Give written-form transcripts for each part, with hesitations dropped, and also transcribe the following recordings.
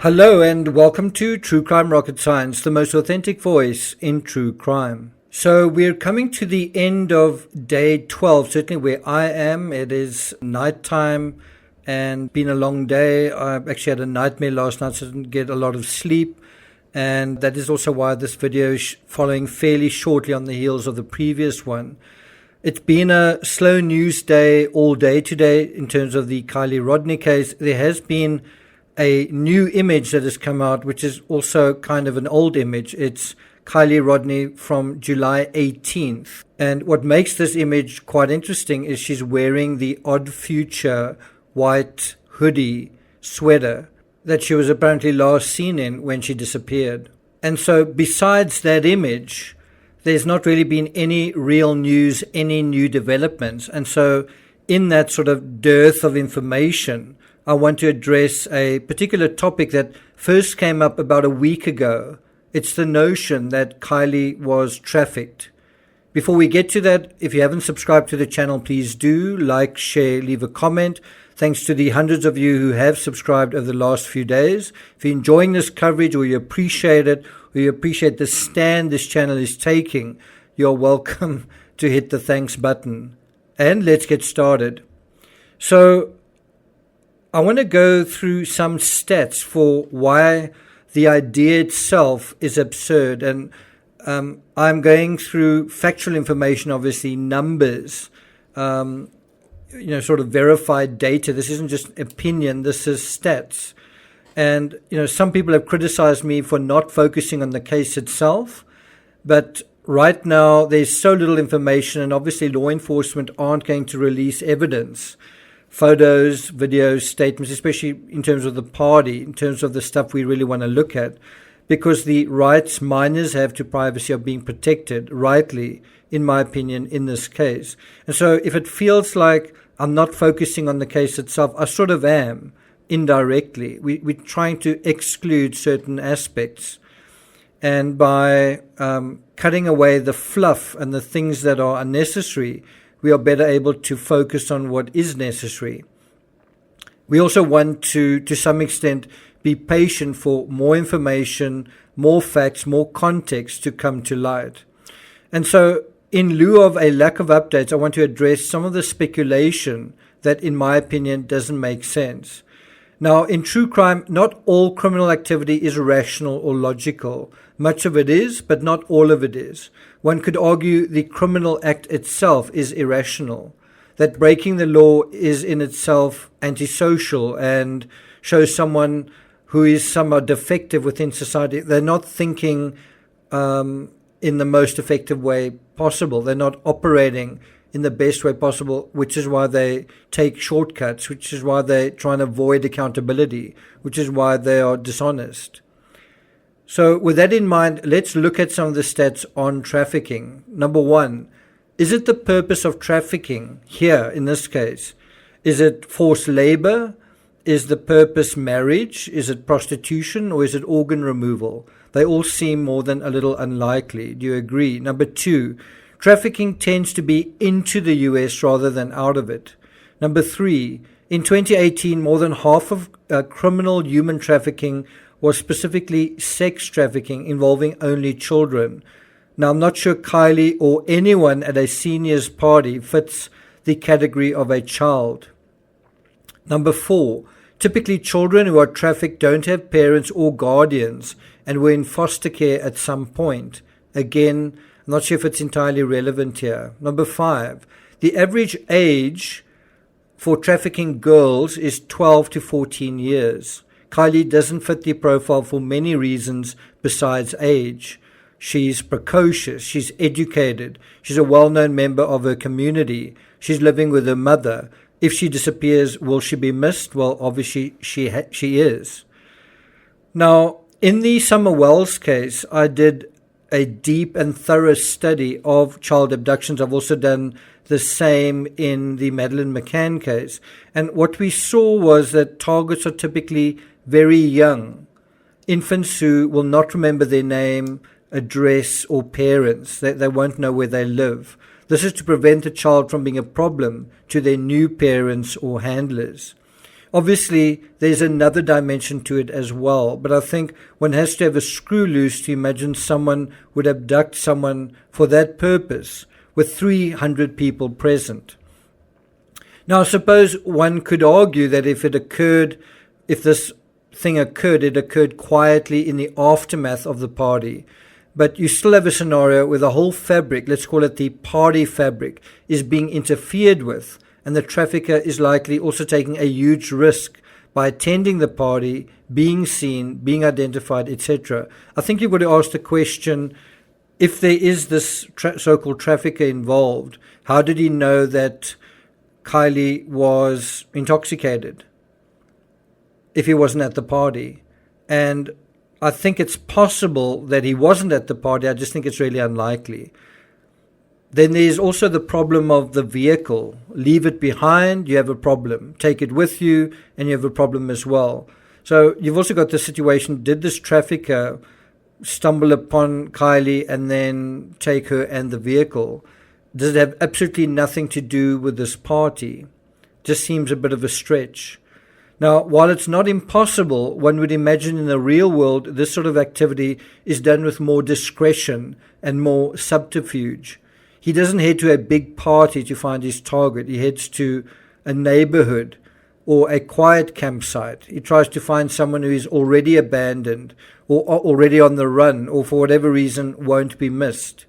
Hello and welcome to True Crime Rocket Science, the most authentic voice in true crime. So we're coming to the end of day 12, certainly where I am. It is nighttime and been a long day. I actually had a nightmare last night, so I didn't get a lot of sleep. And that is also why this video is following fairly shortly on the heels of the previous one. It's been a slow news day all day today in terms of the Kiely Rodni case. There has been a new image that has come out, which is also kind of an old image. It's Kiely Rodni from July 18th. And what makes this image quite interesting is she's wearing the Odd Future white hoodie sweater that she was apparently last seen in when she disappeared. And so besides that image, there's not really been any real news, any new developments. And so in that sort of dearth of information, I want to address a particular topic that first came up about a week ago. It's the notion that Kiely was trafficked. Before we get to that, if you haven't subscribed to the channel, please do like, share, leave a comment. Thanks to the hundreds of you who have subscribed over the last few days. If you're enjoying this coverage or you appreciate it, or you appreciate the stand this channel is taking, you're welcome to hit the thanks button. And let's get started. So I want to go through some stats for why the idea itself is absurd. And I'm going through factual information, obviously, numbers, sort of verified data. This isn't just opinion, this is stats. And, some people have criticized me for not focusing on the case itself. But right now, there's so little information, and obviously law enforcement aren't going to release evidence. Photos, videos, statements, especially in terms of the party, in terms of the stuff we really want to look at, because the rights minors have to privacy are being protected, rightly, in my opinion, in this case. And so if it feels like I'm not focusing on the case itself, I sort of am, indirectly. We're trying to exclude certain aspects. And by cutting away the fluff and the things that are unnecessary, we are better able to focus on what is necessary. We also want to some extent, be patient for more information, more facts, more context to come to light. And so, in lieu of a lack of updates, I want to address some of the speculation that, in my opinion, doesn't make sense. Now, in true crime, not all criminal activity is rational or logical. Much of it is, but not all of it is. One could argue the criminal act itself is irrational, that breaking the law is in itself antisocial and shows someone who is somewhat defective within society. They're not thinking in the most effective way possible. They're not operating in the best way possible, which is why they take shortcuts, which is why they try and avoid accountability, which is why they are dishonest. So with that in mind, let's look at some of the stats on trafficking. Number one, is it the purpose of trafficking here in this case? Is it forced labor? Is the purpose marriage? Is it prostitution? Or is it organ removal? They all seem more than a little unlikely. Do you agree? Number two, trafficking tends to be into the US rather than out of it. Number three, in 2018, more than half of criminal human trafficking was specifically sex trafficking involving only children. Now, I'm not sure Kiely or anyone at a senior's party fits the category of a child. Number four, typically children who are trafficked don't have parents or guardians and were in foster care at some point. Again, I'm not sure if it's entirely relevant here. Number five, the average age for trafficking girls is 12 to 14 years. Kiely doesn't fit the profile for many reasons besides age. She's precocious, she's educated, she's a well-known member of her community, she's living with her mother. If she disappears, will she be missed? Well, obviously she is. Now, in the Summer Wells case, I did a deep and thorough study of child abductions. I've also done the same in the Madeleine McCann case. And what we saw was that targets are typically very young. Infants who will not remember their name, address, or parents. They won't know where they live. This is to prevent the child from being a problem to their new parents or handlers. Obviously, there's another dimension to it as well, but I think one has to have a screw loose to imagine someone would abduct someone for that purpose, with 300 people present. Now, I suppose one could argue that if this thing occurred, it occurred quietly in the aftermath of the party. But you still have a scenario where the whole fabric, let's call it the party fabric, is being interfered with, and the trafficker is likely also taking a huge risk by attending the party, being seen, being identified, etc. I think you've got to ask the question, if there is this so-called trafficker involved, how did he know that Kiely was intoxicated if he wasn't at the party? And I think it's possible that he wasn't at the party. I just think it's really unlikely. Then there's also the problem of the vehicle. Leave it behind, you have a problem. Take it with you, and you have a problem as well. So you've also got the situation, did this trafficker stumble upon Kiely and then take her and the vehicle? Does it have absolutely nothing to do with this party? Just seems a bit of a stretch. Now, while it's not impossible, one would imagine in the real world this sort of activity is done with more discretion and more subterfuge. He doesn't head to a big party to find his target. He heads to a neighborhood or a quiet campsite. He tries to find someone who is already abandoned or already on the run or for whatever reason won't be missed.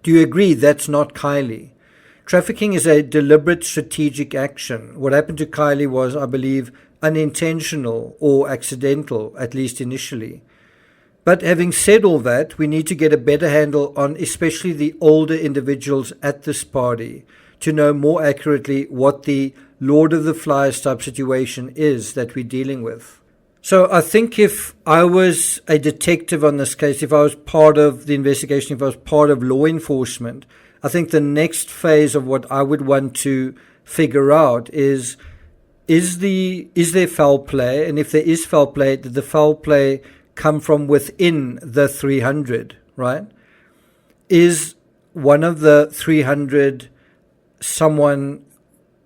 Do you agree that's not Kiely? Trafficking is a deliberate strategic action. What happened to Kiely was, I believe, unintentional or accidental, at least initially. But having said all that, we need to get a better handle on especially the older individuals at this party to know more accurately what the Lord of the Flies type situation is that we're dealing with. So I think if I was a detective on this case, if I was part of the investigation, if I was part of law enforcement, I think the next phase of what I would want to figure out is there foul play? And if there is foul play, did the foul play come from within the 300, right? Is one of the 300 someone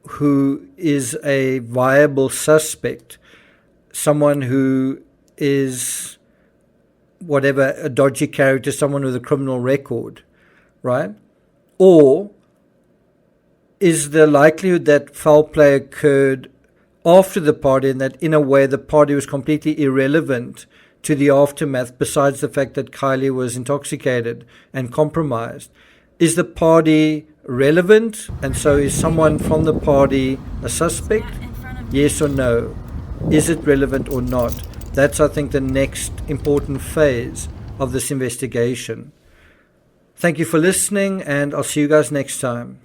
who is a viable suspect, someone who is whatever, a dodgy character, someone with a criminal record, right? Or is the likelihood that foul play occurred after the party and that in a way the party was completely irrelevant to the aftermath besides the fact that Kiely was intoxicated and compromised? Is the party relevant, and so is someone from the party a suspect? Yes or no? Is it relevant or not? That's, I think, the next important phase of this investigation. Thank you for listening, and I'll see you guys next time.